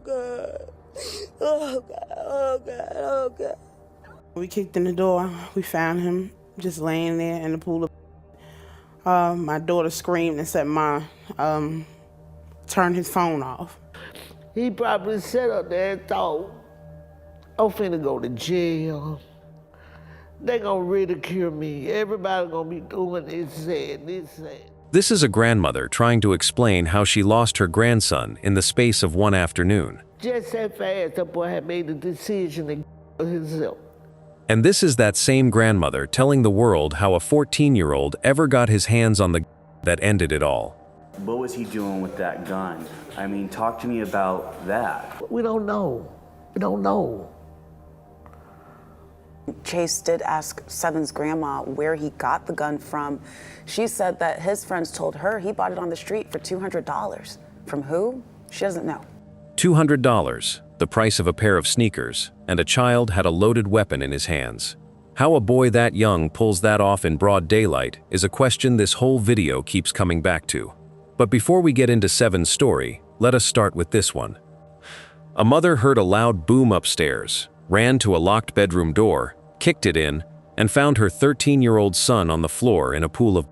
God. Oh, God. Oh, God. Oh, God. We kicked in the door. We found him just laying there in the pool of... my daughter screamed and said, "Ma, turn his phone off." He probably sat up there and thought, I'm finna go to jail. They gonna ridicule me. Everybody gonna be doing this and this and. This is a grandmother trying to explain how she lost her grandson in the space of one afternoon. Just that fast, that boy had made the decision to himself. And this is that same grandmother telling the world how a 14-year-old ever got his hands on the that ended it all. What was he doing with that gun? I mean, talk to me about that. We don't know. We don't know. Chase did ask Seven's grandma where he got the gun from. She said that his friends told her he bought it on the street for $200. From who? She doesn't know. $200, the price of a pair of sneakers, and a child had a loaded weapon in his hands. How a boy that young pulls that off in broad daylight is a question this whole video keeps coming back to. But before we get into Seven's story, let us start with this one. A mother heard a loud boom upstairs, ran to a locked bedroom door, kicked it in, and found her 13-year-old son on the floor in a pool of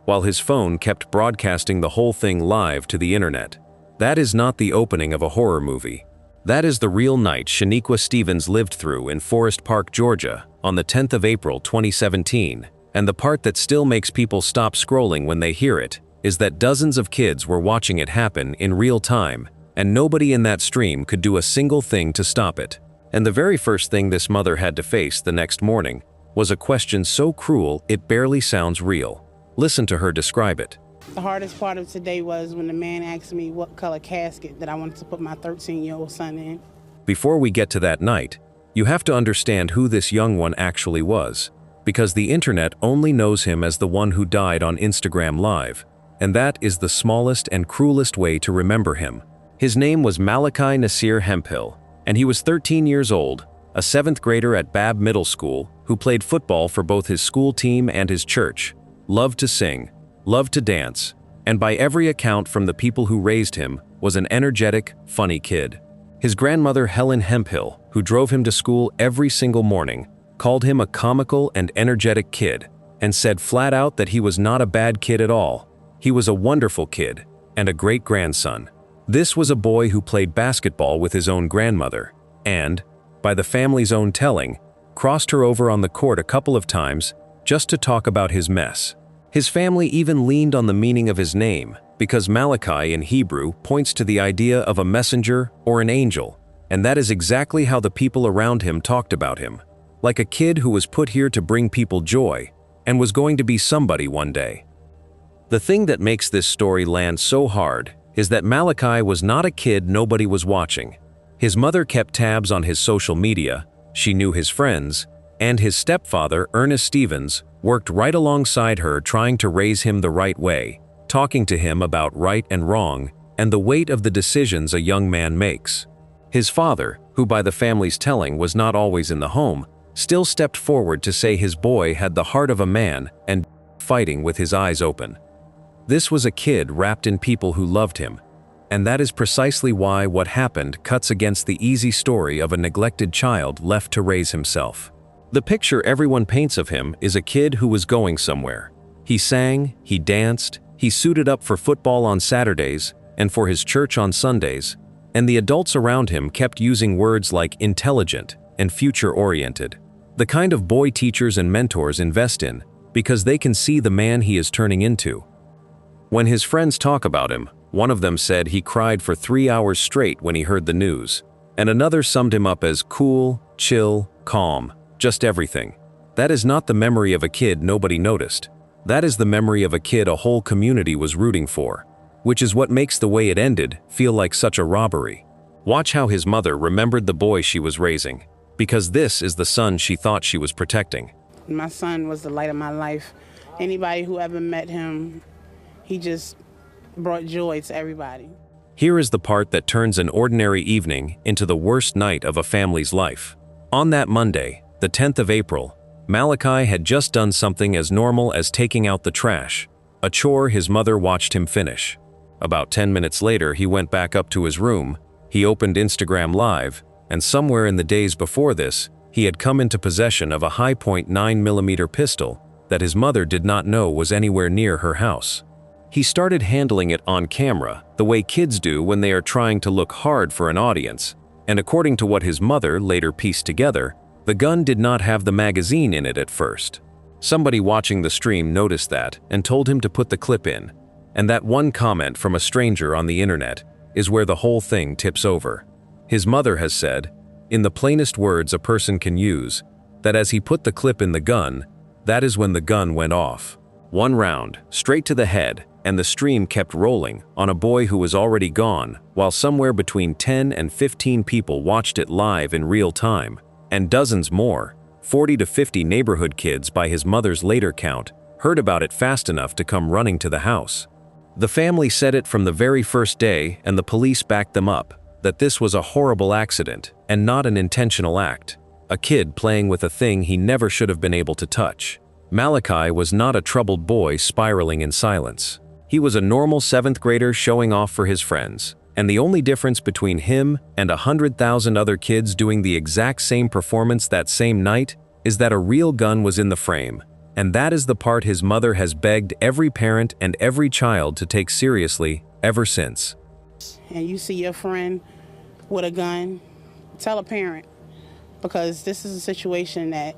while his phone kept broadcasting the whole thing live to the internet. That is not the opening of a horror movie. That is the real night Shaniqua Stevens lived through in Forest Park, Georgia, on the 10th of April 2017, and the part that still makes people stop scrolling when they hear it is that dozens of kids were watching it happen in real time, and nobody in that stream could do a single thing to stop it. And the very first thing this mother had to face the next morning was a question so cruel it barely sounds real. Listen to her describe it. The hardest part of today was when the man asked me what color casket that I wanted to put my 13-year-old son in. Before we get to that night, you have to understand who this young one actually was, because the internet only knows him as the one who died on Instagram Live, and that is the smallest and cruelest way to remember him. His name was Malachi Hemphill, and he was 13 years old, a 7th grader at Babb Middle School who played football for both his school team and his church, loved to sing, loved to dance, and by every account from the people who raised him, was an energetic, funny kid. His grandmother Helen Hemphill, who drove him to school every single morning, called him a comical and energetic kid, and said flat out that he was not a bad kid at all. He was a wonderful kid, and a great grandson. This was a boy who played basketball with his own grandmother, and, by the family's own telling, crossed her over on the court a couple of times just to talk about his mess. His family even leaned on the meaning of his name, because Malachi in Hebrew points to the idea of a messenger or an angel, and that is exactly how the people around him talked about him, like a kid who was put here to bring people joy, and was going to be somebody one day. The thing that makes this story land so hard is that Malachi was not a kid nobody was watching. His mother kept tabs on his social media, she knew his friends, and his stepfather, Ernest Stevens, worked right alongside her trying to raise him the right way, talking to him about right and wrong, and the weight of the decisions a young man makes. His father, who by the family's telling was not always in the home, still stepped forward to say his boy had the heart of a man and fighting with his eyes open. This was a kid wrapped in people who loved him, and that is precisely why what happened cuts against the easy story of a neglected child left to raise himself. The picture everyone paints of him is a kid who was going somewhere. He sang, he danced, he suited up for football on Saturdays and for his church on Sundays, and the adults around him kept using words like intelligent and future-oriented, the kind of boy teachers and mentors invest in because they can see the man he is turning into. When his friends talk about him, one of them said he cried for 3 hours straight when he heard the news, and another summed him up as cool, chill, calm, just everything. That is not the memory of a kid nobody noticed. That is the memory of a kid a whole community was rooting for, which is what makes the way it ended feel like such a robbery. Watch how his mother remembered the boy she was raising, because this is the son she thought she was protecting. My son was the light of my life. Anybody who ever met him, he just brought joy to everybody. Here is the part that turns an ordinary evening into the worst night of a family's life. On that Monday, the 10th of April, Malachi had just done something as normal as taking out the trash, a chore his mother watched him finish. About 10 minutes later, he went back up to his room. He opened Instagram Live, and somewhere in the days before this, he had come into possession of a high point 9mm pistol that his mother did not know was anywhere near her house. He started handling it on camera, the way kids do when they are trying to look hard for an audience, and according to what his mother later pieced together, the gun did not have the magazine in it at first. Somebody watching the stream noticed that and told him to put the clip in, and that one comment from a stranger on the internet is where the whole thing tips over. His mother has said, in the plainest words a person can use, that as he put the clip in the gun, that is when the gun went off. One round, straight to the head, and the stream kept rolling on a boy who was already gone, while somewhere between 10 and 15 people watched it live in real time, and dozens more, 40 to 50 neighborhood kids by his mother's later count, heard about it fast enough to come running to the house. The family said it from the very first day, and the police backed them up, that this was a horrible accident and not an intentional act. A kid playing with a thing he never should have been able to touch. Malachi was not a troubled boy spiraling in silence. He was a normal 7th grader showing off for his friends, and the only difference between him and 100,000 other kids doing the exact same performance that same night is that a real gun was in the frame, and that is the part his mother has begged every parent and every child to take seriously ever since. And you see your friend with a gun, tell a parent, because this is a situation that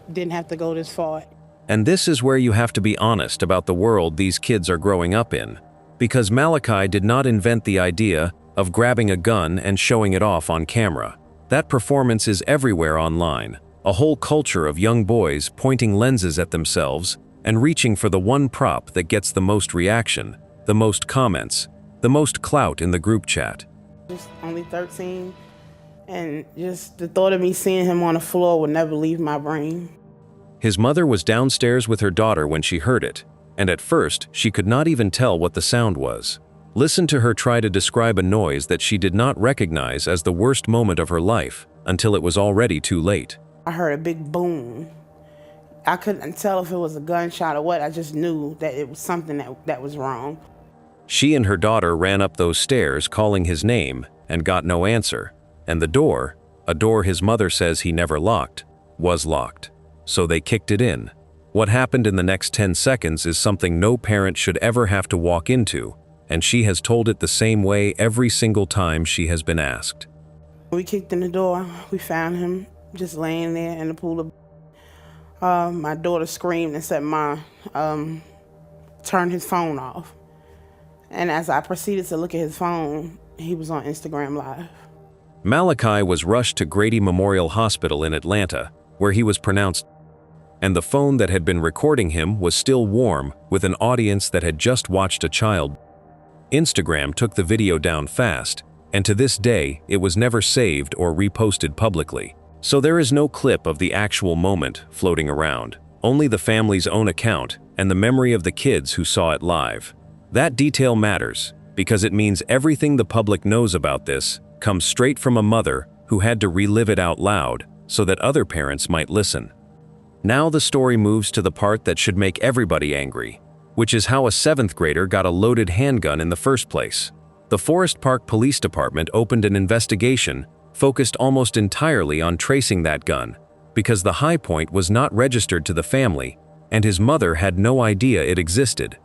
didn't have to go this far. And this is where you have to be honest about the world these kids are growing up in, because Malachi did not invent the idea of grabbing a gun and showing it off on camera. That performance is everywhere online, a whole culture of young boys pointing lenses at themselves and reaching for the one prop that gets the most reaction, the most comments, the most clout in the group chat. Just only 13, and just the thought of me seeing him on the floor would never leave my brain. His mother was downstairs with her daughter when she heard it, and at first she could not even tell what the sound was. Listen to her try to describe a noise that she did not recognize as the worst moment of her life until it was already too late. I heard a big boom. I couldn't tell if it was a gunshot or what. I just knew that it was something that was wrong. She and her daughter ran up those stairs calling his name and got no answer, and the door, a door his mother says he never locked, was locked. So they kicked it in. What happened in the next 10 seconds is something no parent should ever have to walk into, and she has told it the same way every single time she has been asked. We kicked in the door. We found him just laying there in the pool of my daughter screamed and said, "Ma, turn his phone off." And as I proceeded to look at his phone, he was on Instagram Live. Malachi was rushed to Grady Memorial Hospital in Atlanta, where he was pronounced, and the phone that had been recording him was still warm with an audience that had just watched a child. Instagram took the video down fast, and to this day, it was never saved or reposted publicly. So there is no clip of the actual moment floating around, only the family's own account and the memory of the kids who saw it live. That detail matters, because it means everything the public knows about this comes straight from a mother who had to relive it out loud so that other parents might listen. Now the story moves to the part that should make everybody angry, which is how a 7th grader got a loaded handgun in the first place. The Forest Park Police Department opened an investigation focused almost entirely on tracing that gun, because the high point was not registered to the family, and his mother had no idea it existed.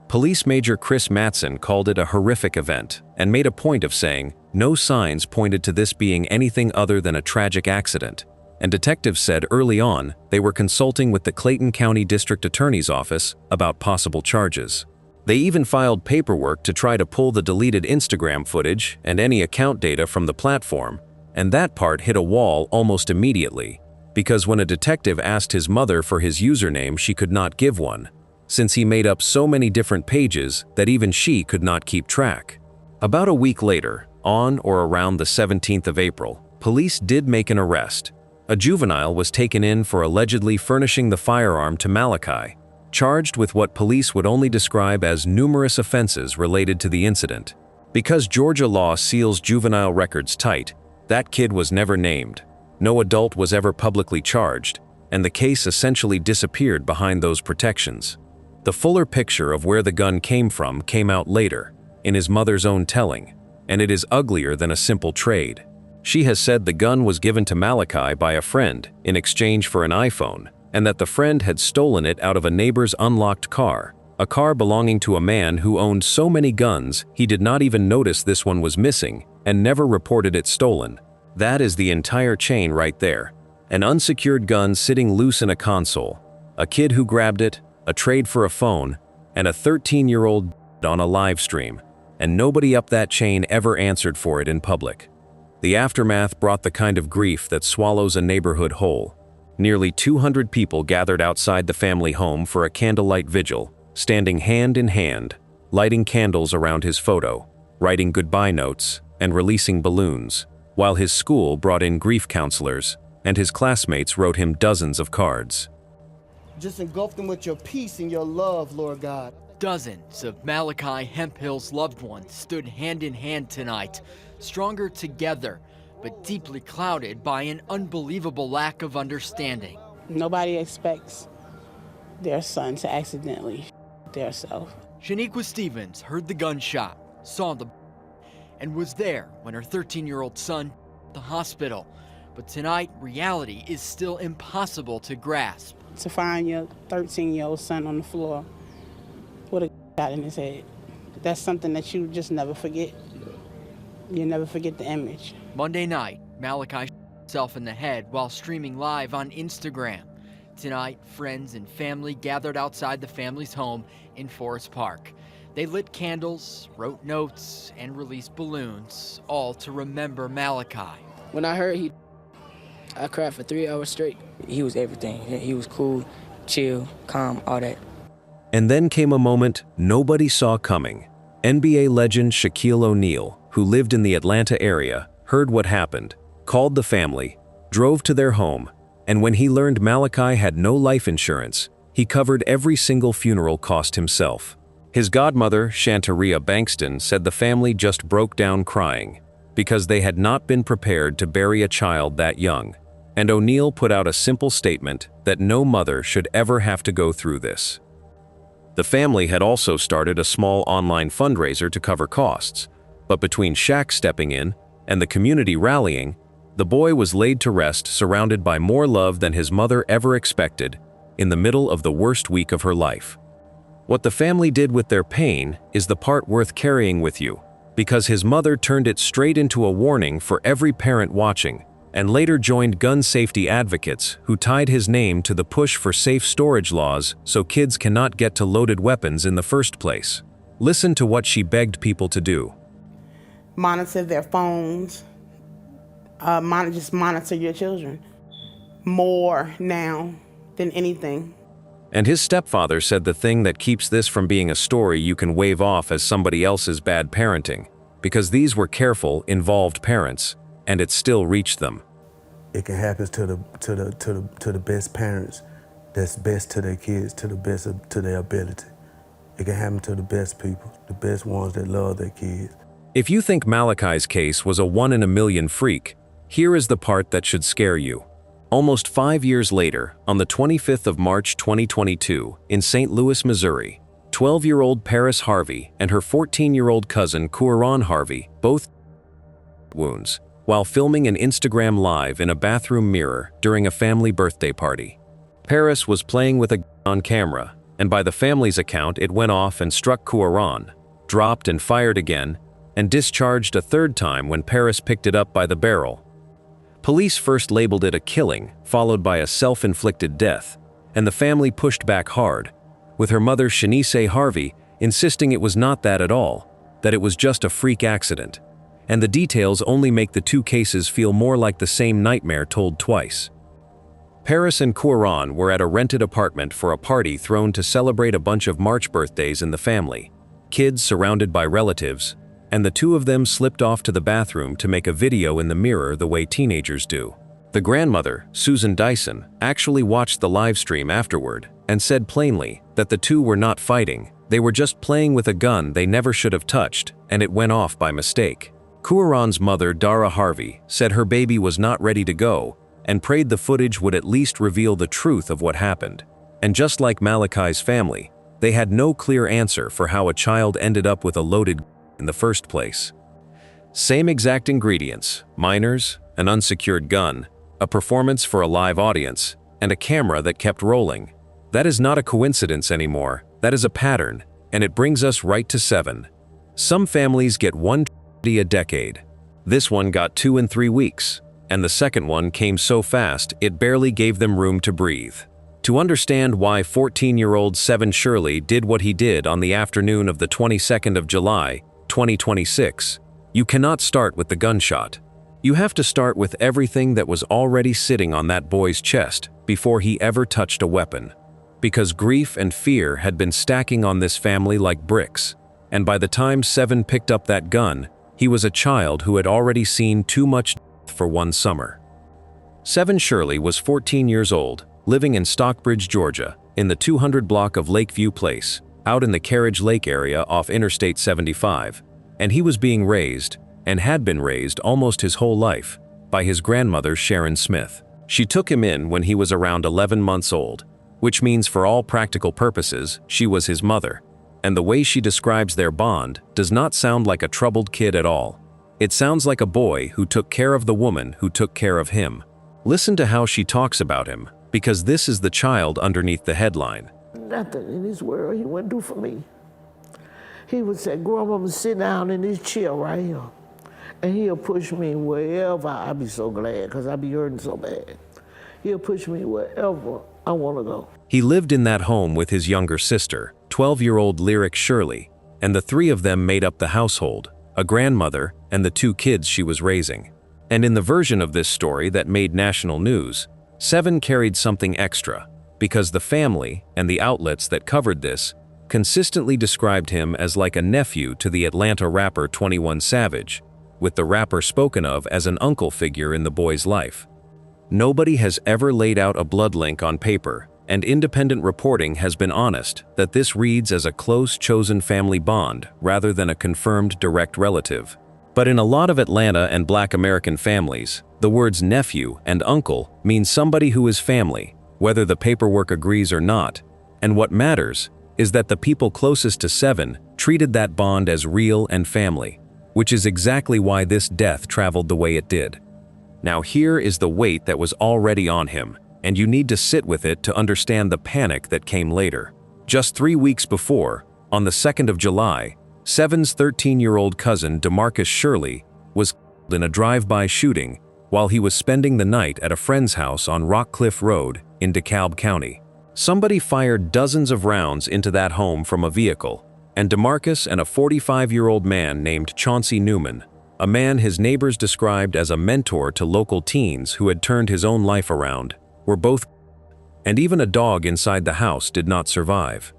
Police Major Chris Matson called it a horrific event and made a point of saying no signs pointed to this being anything other than a tragic accident, and detectives said early on they were consulting with the Clayton County District Attorney's Office about possible charges. They even filed paperwork to try to pull the deleted Instagram footage and any account data from the platform, and that part hit a wall almost immediately, because when a detective asked his mother for his username, she could not give one, since he made up so many different pages that even she could not keep track. About a week later, on or around the 17th of April, police did make an arrest. A juvenile was taken in for allegedly furnishing the firearm to Malachi, charged with what police would only describe as numerous offenses related to the incident. Because Georgia law seals juvenile records tight, that kid was never named. No adult was ever publicly charged, and the case essentially disappeared behind those protections. The fuller picture of where the gun came from came out later, in his mother's own telling, and it is uglier than a simple trade. She has said the gun was given to Malachi by a friend in exchange for an iPhone, and that the friend had stolen it out of a neighbor's unlocked car, a car belonging to a man who owned so many guns he did not even notice this one was missing and never reported it stolen. That is the entire chain right there. An unsecured gun sitting loose in a console, a kid who grabbed it, a trade for a phone, and a 13-year-old on a live stream, and nobody up that chain ever answered for it in public. The aftermath brought the kind of grief that swallows a neighborhood whole. Nearly 200 people gathered outside the family home for a candlelight vigil, standing hand in hand, lighting candles around his photo, writing goodbye notes, and releasing balloons, while his school brought in grief counselors, and his classmates wrote him dozens of cards. Just engulf them with your peace and your love, Lord God. Dozens of Malachi Hemphill's loved ones stood hand in hand tonight, stronger together, but deeply clouded by an unbelievable lack of understanding. Nobody expects their son to accidentally their self. Shaniqua Stevens heard the gunshot, saw the and was there when her 13-year-old son at the hospital. But tonight, reality is still impossible to grasp. To find your 13-year-old son on the floor with a shot in his head, that's something that you just never forget. You never forget the image. Monday night, Malachi shot himself in the head while streaming live on Instagram. Tonight, friends and family gathered outside the family's home in Forest Park. They lit candles, wrote notes, and released balloons, all to remember Malachi. When I heard I cried for 3 hours straight. He was everything. He was cool, chill, calm, all that. And then came a moment nobody saw coming. NBA legend Shaquille O'Neal, who lived in the Atlanta area, heard what happened, called the family, drove to their home, and when he learned Malachi had no life insurance, he covered every single funeral cost himself. His godmother, Shantaria Bankston, said the family just broke down crying because they had not been prepared to bury a child that young. And O'Neal put out a simple statement that no mother should ever have to go through this. The family had also started a small online fundraiser to cover costs, but between Shaq stepping in and the community rallying, the boy was laid to rest surrounded by more love than his mother ever expected in the middle of the worst week of her life. What the family did with their pain is the part worth carrying with you, because his mother turned it straight into a warning for every parent watching, and later joined gun safety advocates who tied his name to the push for safe storage laws so kids cannot get to loaded weapons in the first place. Listen to what she begged people to do. Monitor their phones, just monitor your children more now than anything. And his stepfather said the thing that keeps this from being a story you can wave off as somebody else's bad parenting, because these were careful, involved parents, and it still reached them. It can happen to the best parents that's best to their kids, to the best to their ability. It can happen to the best people, the best ones that love their kids. If you think Malachi's case was a 1 in a million freak, here is the part that should scare you. Almost 5 years later, on the 25th of March 2022, in St. Louis, Missouri, 12-year-old Paris Harvey and her 14-year-old cousin Kuaron Harvey both wounds while filming an Instagram live in a bathroom mirror during a family birthday party. Paris was playing with a gun on camera, and by the family's account it went off and struck Kuaron, dropped and fired again, and discharged a third time when Paris picked it up by the barrel. Police first labeled it a killing, followed by a self-inflicted death, and the family pushed back hard, with her mother Shanice Harvey insisting it was not that at all, that it was just a freak accident, and the details only make the two cases feel more like the same nightmare told twice. Paris and Kuaron were at a rented apartment for a party thrown to celebrate a bunch of March birthdays in the family, kids surrounded by relatives, and the two of them slipped off to the bathroom to make a video in the mirror the way teenagers do. The grandmother, Susan Dyson, actually watched the live stream afterward and said plainly that the two were not fighting, they were just playing with a gun they never should have touched, and it went off by mistake. Kuaron's mother, Dara Harvey, said her baby was not ready to go and prayed the footage would at least reveal the truth of what happened. And just like Malachi's family, they had no clear answer for how a child ended up with a loaded gun in the first place. Same exact ingredients, minors, an unsecured gun, a performance for a live audience, and a camera that kept rolling. That is not a coincidence anymore, that is a pattern, and it brings us right to 7. Some families get 1 tragedy a decade. This one got 2 in 3 weeks, and the second one came so fast it barely gave them room to breathe. To understand why 14-year-old Seven Shirley did what he did on the afternoon of the 22nd of July, 2026, you cannot start with the gunshot. You have to start with everything that was already sitting on that boy's chest before he ever touched a weapon. Because grief and fear had been stacking on this family like bricks, and by the time Seven picked up that gun, he was a child who had already seen too much for one summer. Seven Shirley was 14 years old, living in Stockbridge, Georgia, in the 200 block of Lakeview Place, out in the Carriage Lake area off Interstate 75, and he was being raised, and had been raised almost his whole life, by his grandmother Sharon Smith. She took him in when he was around 11 months old, which means for all practical purposes, she was his mother. And the way she describes their bond does not sound like a troubled kid at all. It sounds like a boy who took care of the woman who took care of him. Listen to how she talks about him, because this is the child underneath the headline. Nothing in this world he wouldn't do for me. He would say, "Grandma, sit down in this chair right here." And he'll push me wherever. I'll be so glad, because I be hurting so bad. He'll push me wherever I want to go. He lived in that home with his younger sister, 12-year-old Lyric Shirley, and the 3 of them made up the household, a grandmother and the 2 kids she was raising. And in the version of this story that made national news, Seven carried something extra, because the family and the outlets that covered this consistently described him as like a nephew to the Atlanta rapper 21 Savage, with the rapper spoken of as an uncle figure in the boy's life. Nobody has ever laid out a blood link on paper, and independent reporting has been honest that this reads as a close chosen family bond rather than a confirmed direct relative. But in a lot of Atlanta and Black American families, the words nephew and uncle mean somebody who is family, whether the paperwork agrees or not, and what matters is that the people closest to Seven treated that bond as real and family, which is exactly why this death traveled the way it did. Now here is the weight that was already on him, and you need to sit with it to understand the panic that came later. Just 3 weeks before, on the 2nd of July, Seven's 13-year-old cousin DeMarcus Shirley was killed in a drive-by shooting while he was spending the night at a friend's house on Rockcliffe Road in DeKalb County. Somebody fired dozens of rounds into that home from a vehicle, and DeMarcus and a 45-year-old man named Chauncey Newman, a man his neighbors described as a mentor to local teens who had turned his own life around, were both killed, and even a dog inside the house did not survive.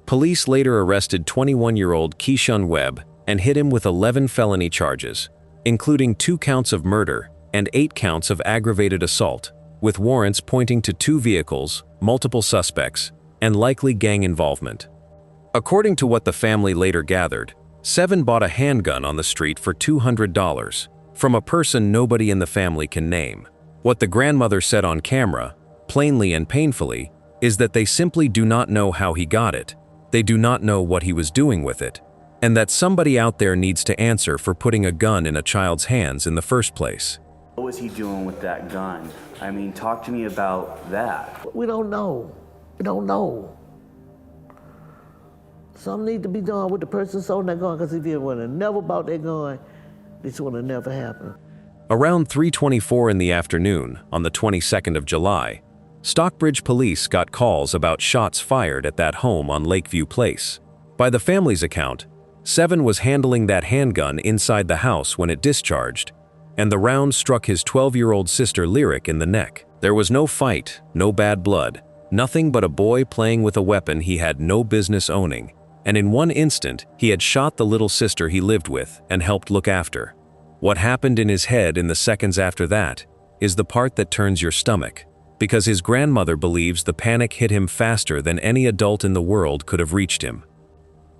Police later arrested 21-year-old Keishun Webb and hit him with 11 felony charges, including 2 counts of murder and 8 counts of aggravated assault, with warrants pointing to 2 vehicles, multiple suspects, and likely gang involvement. According to what the family later gathered, Seven bought a handgun on the street for $200 from a person nobody in the family can name. What the grandmother said on camera, plainly and painfully, is that they simply do not know how he got it. They do not know what he was doing with it, and that somebody out there needs to answer for putting a gun in a child's hands in the first place. What was he doing with that gun? I mean, talk to me about that. We don't know. We don't know. Something needs to be done with the person sold that gun, because if he would have never bought that gun, this would have never happened. Around 3:24 in the afternoon, on the 22nd of July, Stockbridge police got calls about shots fired at that home on Lakeview Place. By the family's account, Seven was handling that handgun inside the house when it discharged, and the round struck his 12-year-old sister Lyric in the neck. There was no fight, no bad blood, nothing but a boy playing with a weapon he had no business owning, and in one instant, he had shot the little sister he lived with and helped look after. What happened in his head in the seconds after that is the part that turns your stomach, because his grandmother believes the panic hit him faster than any adult in the world could have reached him.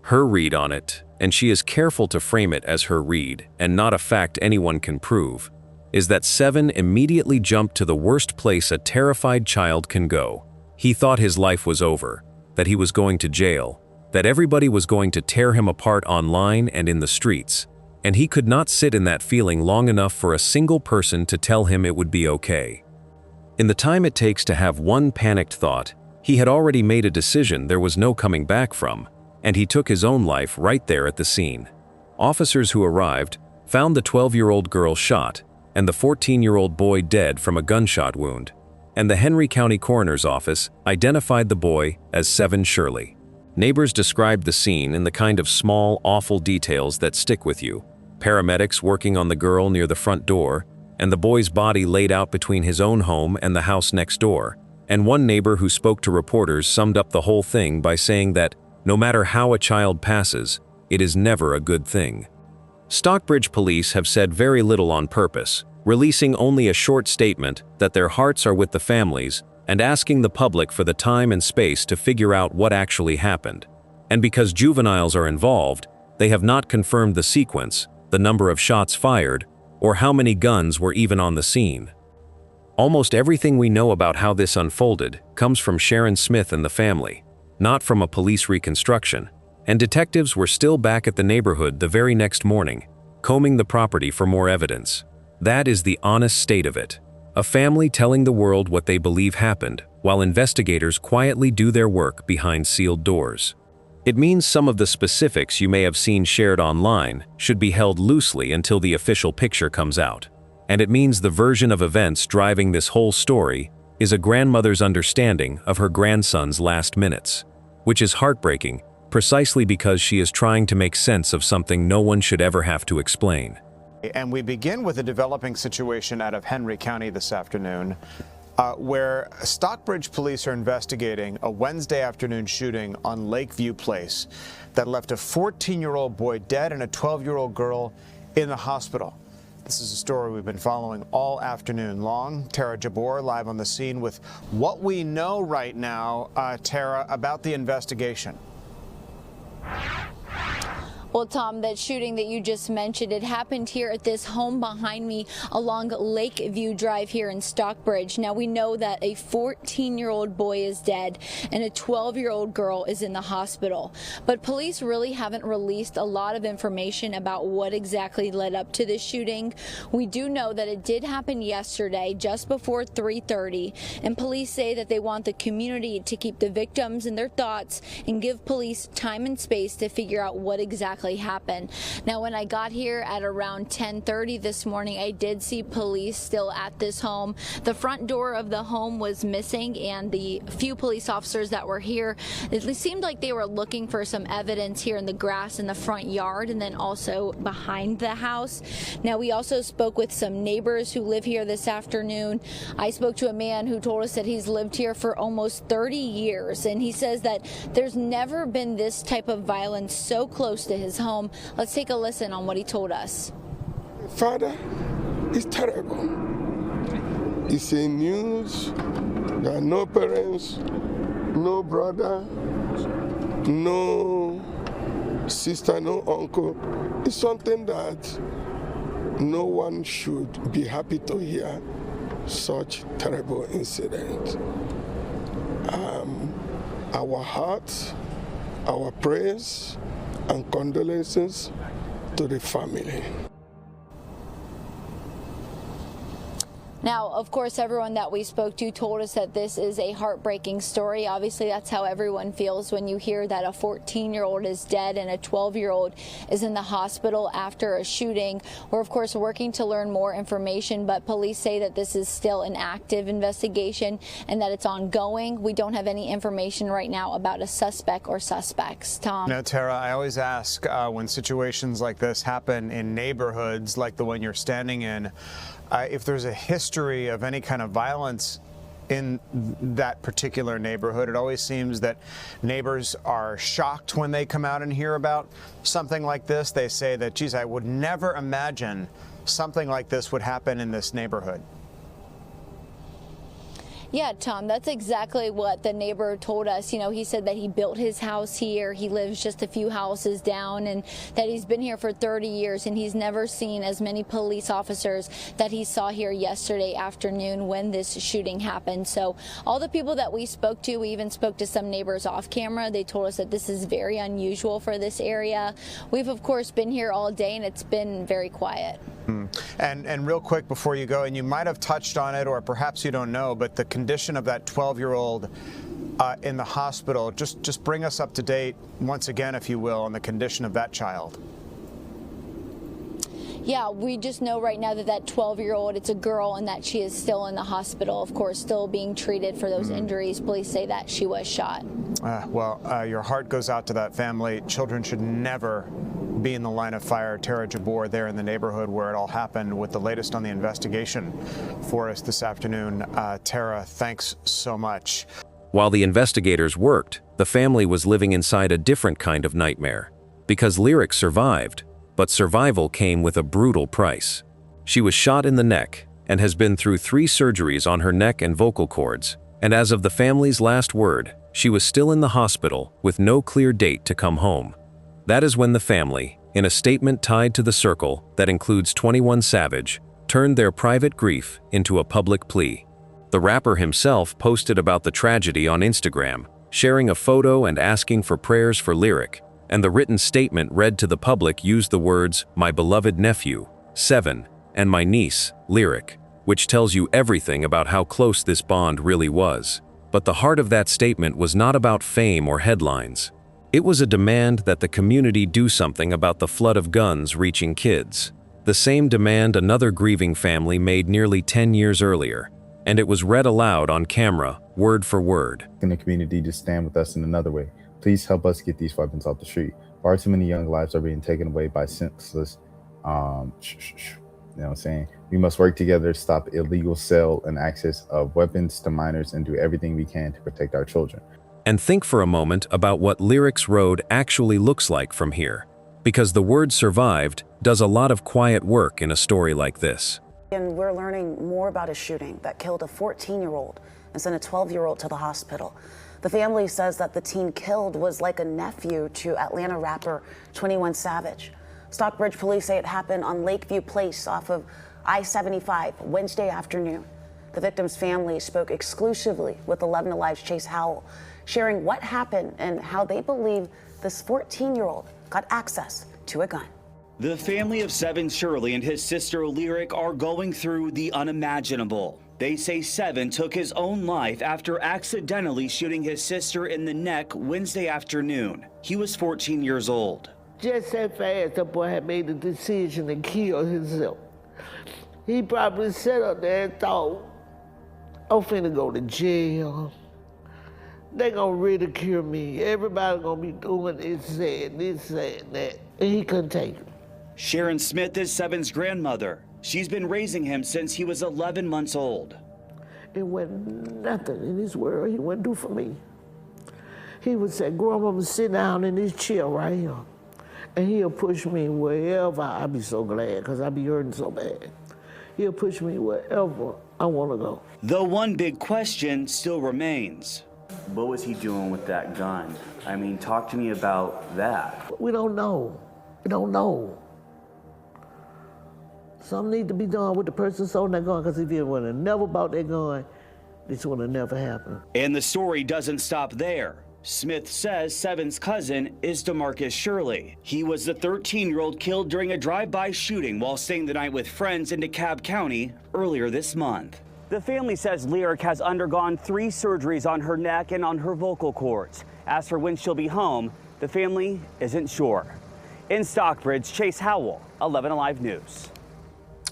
Her read on it, and she is careful to frame it as her read and not a fact anyone can prove, is that Seven immediately jumped to the worst place a terrified child can go. He thought his life was over, that he was going to jail, that everybody was going to tear him apart online and in the streets, and he could not sit in that feeling long enough for a single person to tell him it would be okay. In the time it takes to have one panicked thought, he had already made a decision there was no coming back from, and he took his own life right there at the scene. Officers who arrived found the 12-year-old girl shot and the 14-year-old boy dead from a gunshot wound, and the Henry County Coroner's Office identified the boy as 7 Shirley. Neighbors described the scene in the kind of small, awful details that stick with you. Paramedics working on the girl near the front door, and the boy's body laid out between his own home and the house next door. And one neighbor who spoke to reporters summed up the whole thing by saying that no matter how a child passes, it is never a good thing. Stockbridge police have said very little on purpose, releasing only a short statement that their hearts are with the families and asking the public for the time and space to figure out what actually happened. And because juveniles are involved, they have not confirmed the sequence, the number of shots fired, or how many guns were even on the scene. Almost everything we know about how this unfolded comes from Sharon Smith and the family, not from a police reconstruction, and detectives were still back at the neighborhood the very next morning, combing the property for more evidence. That is the honest state of it. A family telling the world what they believe happened, while investigators quietly do their work behind sealed doors. It means some of the specifics you may have seen shared online should be held loosely until the official picture comes out. And it means the version of events driving this whole story is a grandmother's understanding of her grandson's last minutes, which is heartbreaking precisely because she is trying to make sense of something no one should ever have to explain. And we begin with a developing situation out of Henry County this afternoon, where Stockbridge police are investigating a Wednesday afternoon shooting on Lakeview Place that left a 14-year-old boy dead and a 12-year-old girl in the hospital. This is a story we've been following all afternoon long. Tara Jabor live on the scene with what we know right now, Tara, about the investigation. Well, Tom, that shooting that you just mentioned, it happened here at this home behind me along Lakeview Drive here in Stockbridge. Now, we know that a 14-year-old boy is dead and a 12-year-old girl is in the hospital. But police really haven't released a lot of information about what exactly led up to this shooting. We do know that it did happen yesterday, just before 3:30, and police say that they want the community to keep the victims in their thoughts and give police time and space to figure out what exactly happened. Now, when I got here at around 10:30 this morning, I did see police still at this home. The front door of the home was missing, and the few police officers that were here, it seemed like they were looking for some evidence here in the grass in the front yard and then also behind the house. Now, we also spoke with some neighbors who live here this afternoon. I spoke to a man who told us that he's lived here for almost 30 years, and he says that there's never been this type of violence so close to his home. Let's take a listen on what he told us. Father, it's terrible. It's in news. There are no parents, no brother, no sister, no uncle. It's something that no one should be happy to hear such terrible incident. Our hearts, our prayers, and condolences to the family. Now, of course, everyone that we spoke to told us that this is a heartbreaking story. Obviously, that's how everyone feels when you hear that a 14-year-old is dead and a 12-year-old is in the hospital after a shooting. We're, of course, working to learn more information, but police say that this is still an active investigation and that it's ongoing. We don't have any information right now about a suspect or suspects. Tom? No, Tara, I always ask when situations like this happen in neighborhoods like the one you're standing in, if there's a history of any kind of violence in that particular neighborhood. It always seems that neighbors are shocked when they come out and hear about something like this. They say that, geez, I would never imagine something like this would happen in this neighborhood. Yeah, Tom, that's exactly what the neighbor told us. You know, he said that he built his house here. He lives just a few houses down, and that he's been here for 30 years, and he's never seen as many police officers that he saw here yesterday afternoon when this shooting happened. So all the people that we spoke to, we even spoke to some neighbors off camera. They told us that this is very unusual for this area. We've, of course, been here all day, and it's been very quiet. And real quick before you go, and you might have touched on it, or perhaps you don't know, but the condition of that 12-year-old in the hospital, just bring us up to date once again, if you will, on the condition of that child. Yeah, we just know right now that that 12-year-old, it's a girl, and that she is still in the hospital, of course, still being treated for those injuries. Police say that she was shot. Your heart goes out to that family. Children should never be in the line of fire. Tara Jabbour there in the neighborhood where it all happened with the latest on the investigation for us this afternoon. Tara, thanks so much. While the investigators worked, the family was living inside a different kind of nightmare. Because Lyric survived, but survival came with a brutal price. She was shot in the neck and has been through 3 surgeries on her neck and vocal cords. And as of the family's last word, she was still in the hospital with no clear date to come home. That is when the family, in a statement tied to the circle that includes 21 Savage, turned their private grief into a public plea. The rapper himself posted about the tragedy on Instagram, sharing a photo and asking for prayers for Lyric, and the written statement read to the public used the words, "My beloved nephew, 7, and my niece, Lyric," which tells you everything about how close this bond really was. But the heart of that statement was not about fame or headlines. It was a demand that the community do something about the flood of guns reaching kids. The same demand another grieving family made nearly 10 years earlier, and it was read aloud on camera, word for word. In the community to stand with us in another way. Please help us get these weapons off the street. Far too many young lives are being taken away by senseless, you know what I'm saying? We must work together to stop illegal sale and access of weapons to minors and do everything we can to protect our children. And think for a moment about what Lyric's Road actually looks like from here. Because the word survived does a lot of quiet work in a story like this. And we're learning more about a shooting that killed a 14-year-old and sent a 12-year-old to the hospital. The family says that the teen killed was like a nephew to Atlanta rapper 21 Savage. Stockbridge police say it happened on Lakeview Place off of I-75 Wednesday afternoon. The victim's family spoke exclusively with 11 Alive's Chase Howell, sharing what happened and how they believe this 14-year-old got access to a gun. The family of 7, Shirley, and his sister Lyric are going through the unimaginable. They say 7 took his own life after accidentally shooting his sister in the neck Wednesday afternoon. He was 14 years old. Just that fast, the boy had made the decision to kill himself. He probably sat up there and thought, I'm finna go to jail. They gonna ridicule me. Everybody gonna be doing this and that. And he couldn't take it. Sharon Smith is 7's grandmother. She's been raising him since he was 11 months old. It wasn't nothing in this world he wouldn't do for me. He would say, Grandma, sit down in this chair right here. And he'll push me wherever. I'd be so glad, because I'd be hurting so bad. He'll push me wherever I want to go. The one big question still remains. What was he doing with that gun? I mean, talk to me about that. We don't know. We don't know. Something needs to be done with the person selling that gun, because if he would have never bought that gun, this would have never happened. And the story doesn't stop there. Smith says 7's cousin is DeMarcus Shirley. He was the 13-year-old killed during a drive-by shooting while staying the night with friends in DeKalb County earlier this month. The family says Lyric has undergone 3 surgeries on her neck and on her vocal cords. As for when she'll be home, the family isn't sure. In Stockbridge, Chase Howell, 11 Alive News.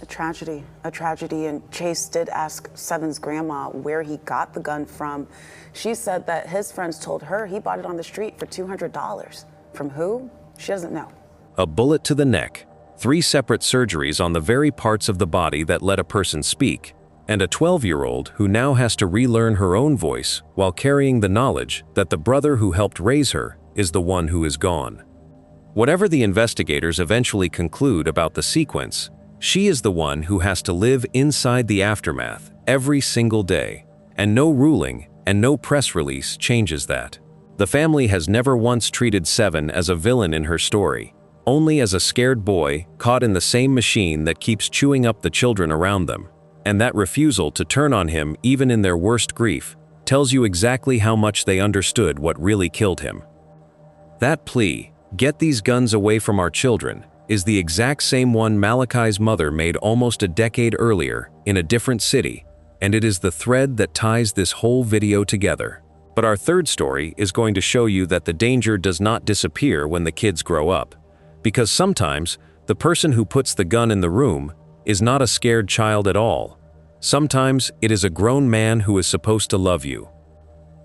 A tragedy, and Chase did ask 7's grandma where he got the gun from. She said that his friends told her he bought it on the street for $200. From who? She doesn't know. A bullet to the neck, 3 separate surgeries on the very parts of the body that let a person speak, and a 12-year-old who now has to relearn her own voice while carrying the knowledge that the brother who helped raise her is the one who is gone. Whatever the investigators eventually conclude about the sequence, she is the one who has to live inside the aftermath every single day, and no ruling and no press release changes that. The family has never once treated Seven as a villain in her story, only as a scared boy caught in the same machine that keeps chewing up the children around them. And that refusal to turn on him even in their worst grief tells you exactly how much they understood what really killed him. That plea, "Get these guns away from our children," is the exact same one Malachi's mother made almost a decade earlier in a different city, and it is the thread that ties this whole video together. But our third story is going to show you that the danger does not disappear when the kids grow up, because sometimes the person who puts the gun in the room is not a scared child at all. Sometimes it is a grown man who is supposed to love you.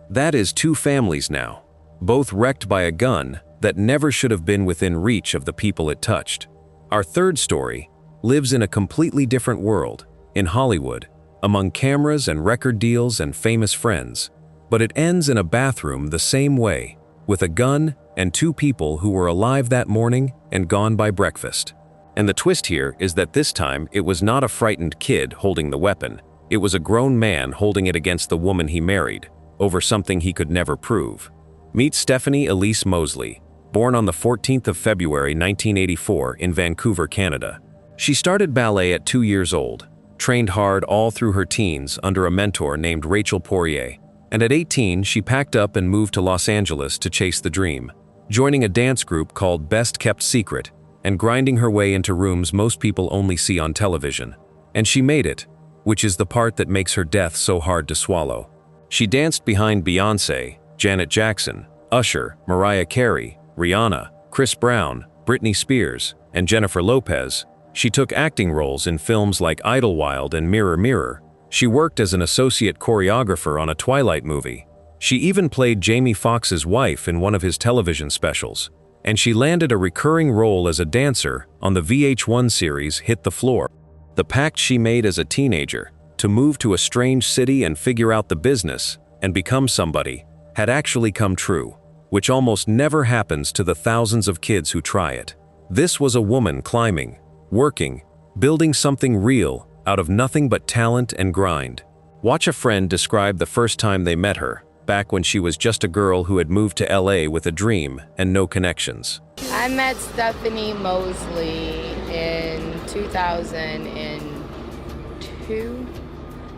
That is two families now, both wrecked by a gun that never should have been within reach of the people it touched. Our third story lives in a completely different world, in Hollywood, among cameras and record deals and famous friends, but it ends in a bathroom the same way, with a gun and two people who were alive that morning and gone by breakfast. And the twist here is that this time it was not a frightened kid holding the weapon, it was a grown man holding it against the woman he married, over something he could never prove. Meet Stephanie Mosley, born on the 14th of February 1984 in Vancouver, Canada. She started ballet at 2 years old, trained hard all through her teens under a mentor named Rachel Poirier, and at 18 she packed up and moved to Los Angeles to chase the dream, joining a dance group called Best Kept Secret and grinding her way into rooms most people only see on television. And she made it, which is the part that makes her death so hard to swallow. She danced behind Beyoncé, Janet Jackson, Usher, Mariah Carey, Rihanna, Chris Brown, Britney Spears, and Jennifer Lopez. She took acting roles in films like Idlewild and Mirror Mirror. She worked as an associate choreographer on a Twilight movie. She even played Jamie Foxx's wife in one of his television specials. And she landed a recurring role as a dancer on the VH1 series Hit the Floor. The pact she made as a teenager, to move to a strange city and figure out the business and become somebody, had actually come true, which almost never happens to the thousands of kids who try it. This was a woman climbing, working, building something real out of nothing but talent and grind. Watch a friend describe the first time they met her, back when she was just a girl who had moved to LA with a dream and no connections. I met Stephanie Mosley in 2002.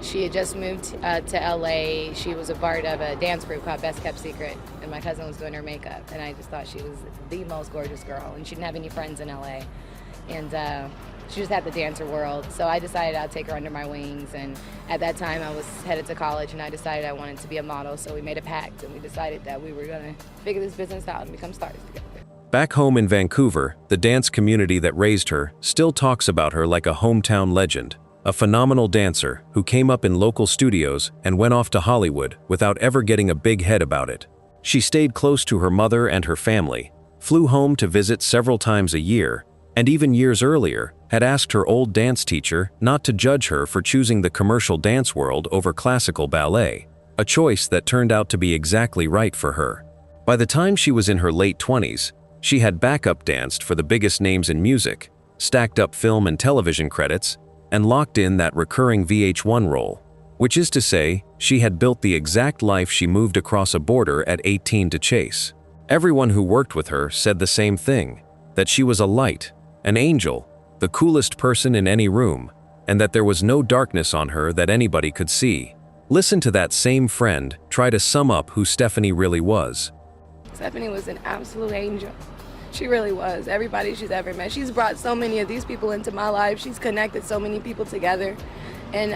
She had just moved to LA. She was a part of a dance group called Best Kept Secret, and my cousin was doing her makeup, and I just thought she was the most gorgeous girl, and she didn't have any friends in LA, and she just had the dancer world. So I decided I'd take her under my wings, and at that time I was headed to college, and I decided I wanted to be a model, so we made a pact, and we decided that we were gonna figure this business out and become stars together. Back home in Vancouver, the dance community that raised her still talks about her like a hometown legend, a phenomenal dancer who came up in local studios and went off to Hollywood without ever getting a big head about it. She stayed close to her mother and her family, flew home to visit several times a year, and even years earlier had asked her old dance teacher not to judge her for choosing the commercial dance world over classical ballet, a choice that turned out to be exactly right for her. By the time she was in her late 20s, she had backup danced for the biggest names in music, stacked up film and television credits, and locked in that recurring VH1 role, which is to say, she had built the exact life she moved across a border at 18 to chase. Everyone who worked with her said the same thing, that she was a light, an angel, the coolest person in any room, and that there was no darkness on her that anybody could see. Listen to that same friend try to sum up who Stephanie really was. Stephanie was an absolute angel. She really was. Everybody she's ever met. She's brought so many of these people into my life. She's connected so many people together. And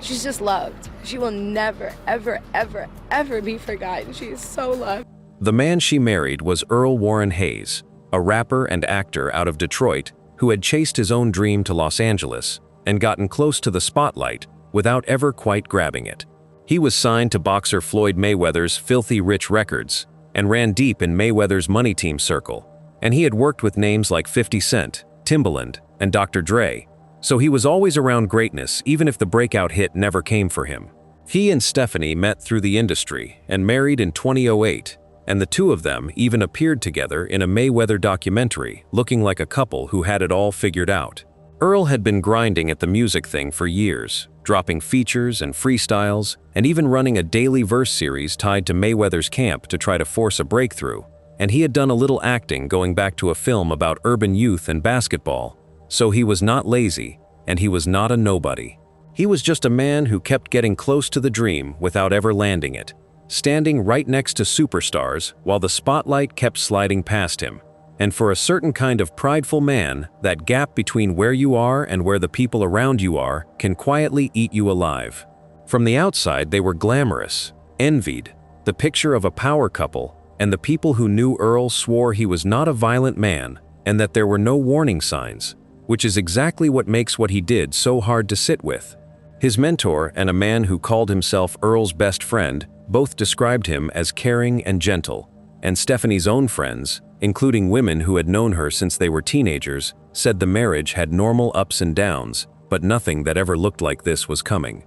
she's just loved. She will never, ever, ever, ever be forgotten. She is so loved. The man she married was Earl Warren Hayes, a rapper and actor out of Detroit who had chased his own dream to Los Angeles and gotten close to the spotlight without ever quite grabbing it. He was signed to boxer Floyd Mayweather's Filthy Rich Records and ran deep in Mayweather's money team circle, and he had worked with names like 50 Cent, Timbaland, and Dr. Dre, so he was always around greatness even if the breakout hit never came for him. He and Stephanie met through the industry and married in 2008, and the two of them even appeared together in a Mayweather documentary looking like a couple who had it all figured out. Earl had been grinding at the music thing for years, dropping features and freestyles, and even running a daily verse series tied to Mayweather's camp to try to force a breakthrough. And he had done a little acting going back to a film about urban youth and basketball. So he was not lazy, and he was not a nobody. He was just a man who kept getting close to the dream without ever landing it, standing right next to superstars while the spotlight kept sliding past him. And for a certain kind of prideful man, that gap between where you are and where the people around you are can quietly eat you alive. From the outside, they were glamorous, envied, the picture of a power couple, and the people who knew Earl swore he was not a violent man and that there were no warning signs, which is exactly what makes what he did so hard to sit with. His mentor and a man who called himself Earl's best friend both described him as caring and gentle, and Stephanie's own friends, including women who had known her since they were teenagers, said the marriage had normal ups and downs, but nothing that ever looked like this was coming.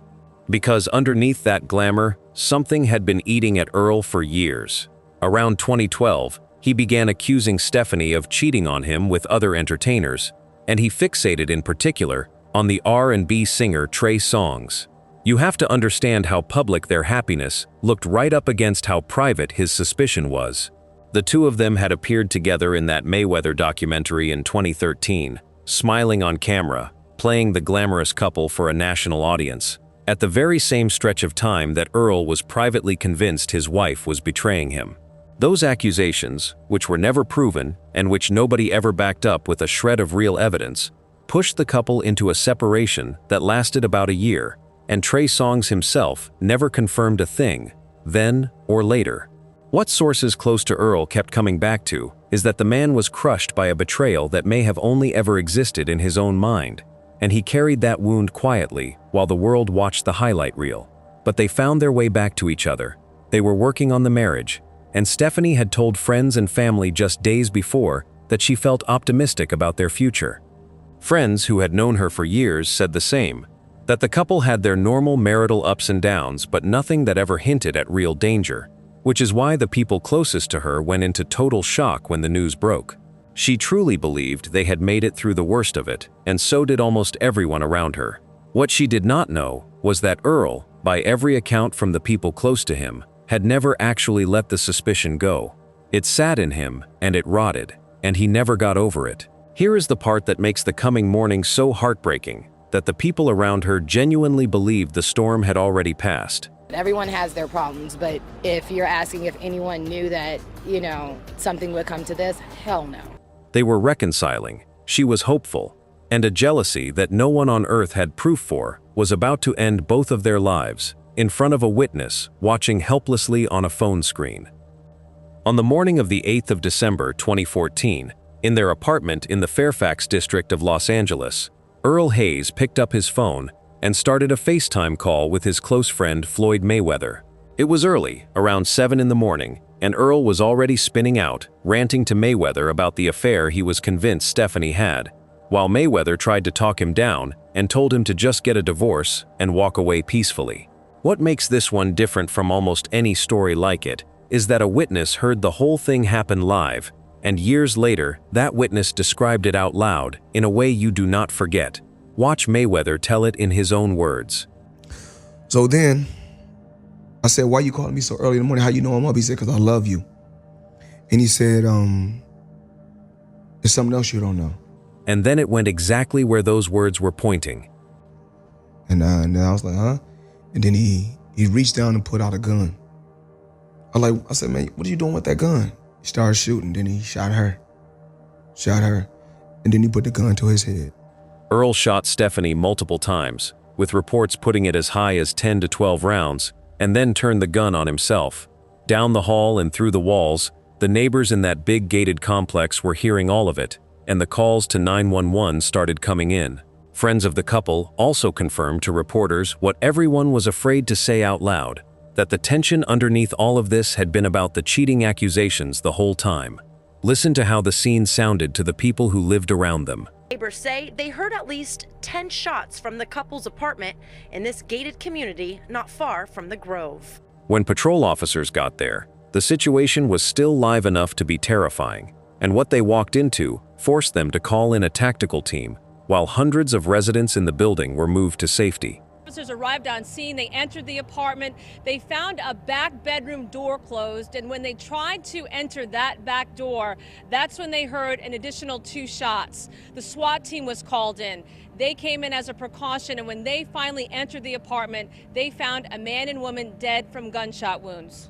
Because underneath that glamour, something had been eating at Earl for years. Around 2012, he began accusing Stephanie of cheating on him with other entertainers, and he fixated in particular on the R&B singer Trey Songz. You have to understand how public their happiness looked right up against how private his suspicion was. The two of them had appeared together in that Mayweather documentary in 2013, smiling on camera, playing the glamorous couple for a national audience, at the very same stretch of time that Earl was privately convinced his wife was betraying him. Those accusations, which were never proven and which nobody ever backed up with a shred of real evidence, pushed the couple into a separation that lasted about a year, and Trey Songz himself never confirmed a thing, then or later. What sources close to Earl kept coming back to is that the man was crushed by a betrayal that may have only ever existed in his own mind, and he carried that wound quietly while the world watched the highlight reel. But they found their way back to each other. They were working on the marriage, and Stephanie had told friends and family just days before that she felt optimistic about their future. Friends who had known her for years said the same, that the couple had their normal marital ups and downs, but nothing that ever hinted at real danger, which is why the people closest to her went into total shock when the news broke. She truly believed they had made it through the worst of it, and so did almost everyone around her. What she did not know was that Earl, by every account from the people close to him, had never actually let the suspicion go. It sat in him, and it rotted, and he never got over it. Here is the part that makes the coming morning so heartbreaking, that the people around her genuinely believed the storm had already passed. Everyone has their problems, but if you're asking if anyone knew that, something would come to this, hell no. They were reconciling, she was hopeful, and a jealousy that no one on earth had proof for was about to end both of their lives, in front of a witness watching helplessly on a phone screen. On the morning of the 8th of December 2014, in their apartment in the Fairfax district of Los Angeles, Earl Hayes picked up his phone and started a FaceTime call with his close friend Floyd Mayweather. It was early, around 7 in the morning, and Earl was already spinning out, ranting to Mayweather about the affair he was convinced Stephanie had, while Mayweather tried to talk him down and told him to just get a divorce and walk away peacefully. What makes this one different from almost any story like it is that a witness heard the whole thing happen live, and years later, that witness described it out loud in a way you do not forget. Watch Mayweather tell it in his own words. So then, I said, "Why you calling me so early in the morning? How you know I'm up?" He said, "Because I love you." And he said, "There's something else you don't know." And then it went exactly where those words were pointing. And then I was like, "Huh?" And then he reached down and put out a gun. I said, "Man, what are you doing with that gun?" He started shooting, then he shot her, and then he put the gun to his head. Earl shot Stephanie multiple times, with reports putting it as high as 10 to 12 rounds, and then turned the gun on himself. Down the hall and through the walls, the neighbors in that big gated complex were hearing all of it, and the calls to 911 started coming in. Friends of the couple also confirmed to reporters what everyone was afraid to say out loud, that the tension underneath all of this had been about the cheating accusations the whole time. Listen to how the scene sounded to the people who lived around them. Neighbors say they heard at least 10 shots from the couple's apartment in this gated community not far from the Grove. When patrol officers got there, the situation was still live enough to be terrifying, and what they walked into forced them to call in a tactical team, while hundreds of residents in the building were moved to safety. Officers arrived on scene. They entered the apartment. They found a back bedroom door closed, and when they tried to enter that back door, that's when they heard an additional 2 shots. The SWAT team was called in. They came in as a precaution, and when they finally entered the apartment, they found a man and woman dead from gunshot wounds.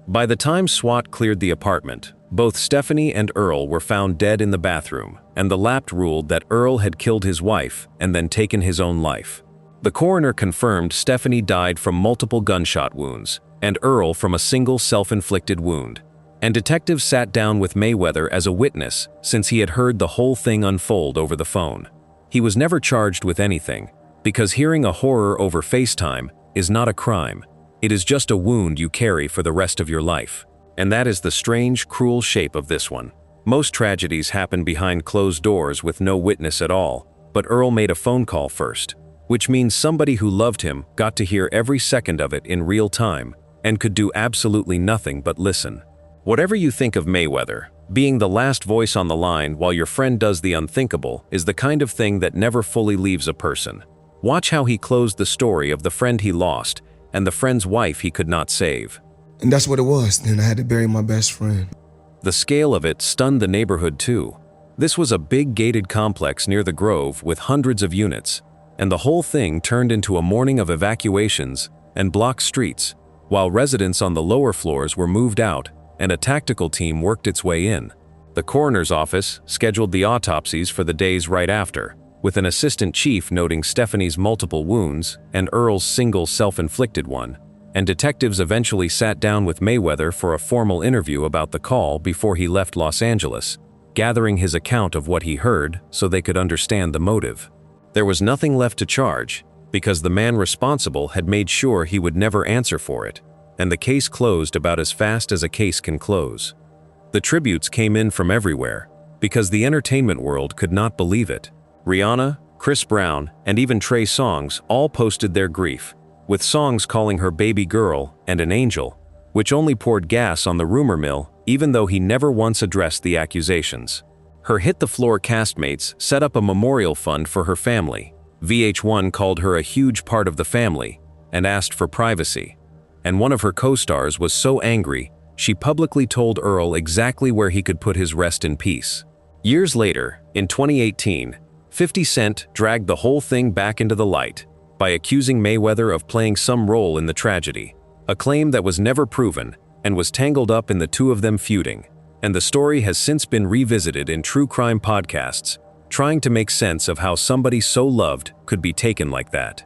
By the time SWAT cleared the apartment, both Stephanie and Earl were found dead in the bathroom, and the LAPT ruled that Earl had killed his wife and then taken his own life. The coroner confirmed Stephanie died from multiple gunshot wounds, and Earl from a single self-inflicted wound. And detectives sat down with Mayweather as a witness since he had heard the whole thing unfold over the phone. He was never charged with anything, because hearing a horror over FaceTime is not a crime. It is just a wound you carry for the rest of your life. And that is the strange, cruel shape of this one. Most tragedies happen behind closed doors with no witness at all, but Earl made a phone call first, which means somebody who loved him got to hear every second of it in real time and could do absolutely nothing but listen. Whatever you think of Mayweather, being the last voice on the line while your friend does the unthinkable is the kind of thing that never fully leaves a person. Watch how he closed the story of the friend he lost and the friend's wife he could not save. And that's what it was. Then I had to bury my best friend. The scale of it stunned the neighborhood too. This was a big gated complex near the Grove with hundreds of units, and the whole thing turned into a morning of evacuations and blocked streets, while residents on the lower floors were moved out and a tactical team worked its way in. The coroner's office scheduled the autopsies for the days right after, with an assistant chief noting Stephanie's multiple wounds and Earl's single self-inflicted one, and detectives eventually sat down with Mayweather for a formal interview about the call before he left Los Angeles, gathering his account of what he heard so they could understand the motive. There was nothing left to charge, because the man responsible had made sure he would never answer for it, and the case closed about as fast as a case can close. The tributes came in from everywhere, because the entertainment world could not believe it. Rihanna, Chris Brown, and even Trey Songz all posted their grief, with Songz calling her baby girl and an angel, which only poured gas on the rumor mill even though he never once addressed the accusations. Her hit-the-floor castmates set up a memorial fund for her family. VH1 called her a huge part of the family and asked for privacy. And one of her co-stars was so angry, she publicly told Earl exactly where he could put his rest in peace. Years later, in 2018, 50 Cent dragged the whole thing back into the light by accusing Mayweather of playing some role in the tragedy, a claim that was never proven and was tangled up in the two of them feuding. And the story has since been revisited in true crime podcasts, trying to make sense of how somebody so loved could be taken like that.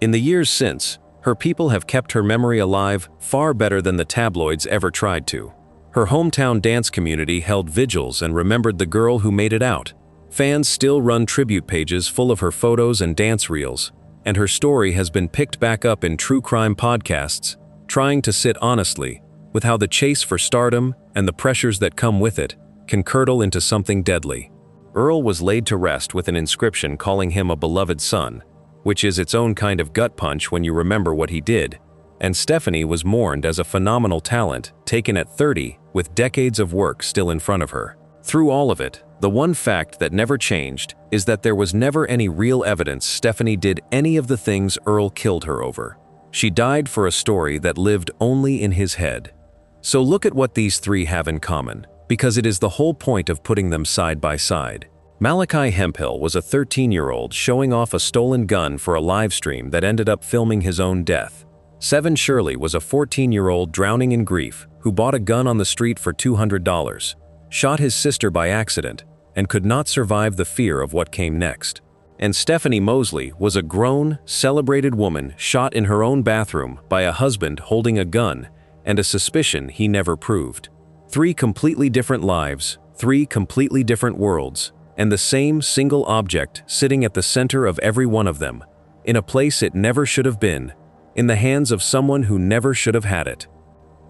In the years since, her people have kept her memory alive far better than the tabloids ever tried to. Her hometown dance community held vigils and remembered the girl who made it out. Fans still run tribute pages full of her photos and dance reels, and her story has been picked back up in true crime podcasts, trying to sit honestly with how the chase for stardom and the pressures that come with it can curdle into something deadly. Earl was laid to rest with an inscription calling him a beloved son, which is its own kind of gut punch when you remember what he did, and Stephanie was mourned as a phenomenal talent taken at 30 with decades of work still in front of her. Through all of it, the one fact that never changed is that there was never any real evidence Stephanie did any of the things Earl killed her over. She died for a story that lived only in his head. So look at what these three have in common, because it is the whole point of putting them side by side. Malachi Hemphill was a 13-year-old showing off a stolen gun for a live stream that ended up filming his own death. Shirley was a 14-year-old drowning in grief who bought a gun on the street for $200, shot his sister by accident, and could not survive the fear of what came next. And Stephanie Mosley was a grown, celebrated woman shot in her own bathroom by a husband holding a gun and a suspicion he never proved. Three completely different lives, three completely different worlds, and the same single object sitting at the center of every one of them, in a place it never should have been, in the hands of someone who never should have had it.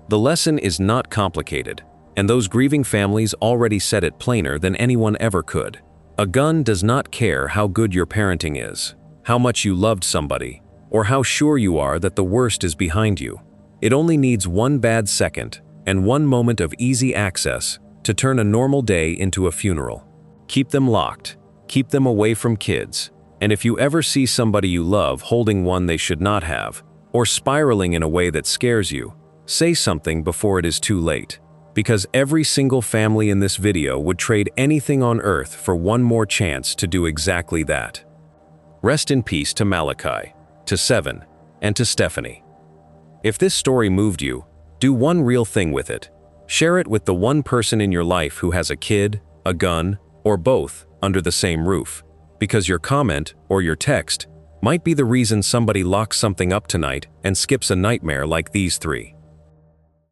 The lesson is not complicated, and those grieving families already said it plainer than anyone ever could. A gun does not care how good your parenting is, how much you loved somebody, or how sure you are that the worst is behind you. It only needs one bad second and one moment of easy access to turn a normal day into a funeral. Keep them locked, keep them away from kids. And if you ever see somebody you love holding one they should not have, or spiraling in a way that scares you, say something before it is too late. Because every single family in this video would trade anything on earth for one more chance to do exactly that. Rest in peace to Malachi, to Seven, and to Stephanie. If this story moved you, do one real thing with it. Share it with the one person in your life who has a kid, a gun, or both under the same roof. Because your comment or your text might be the reason somebody locks something up tonight and skips a nightmare like these three.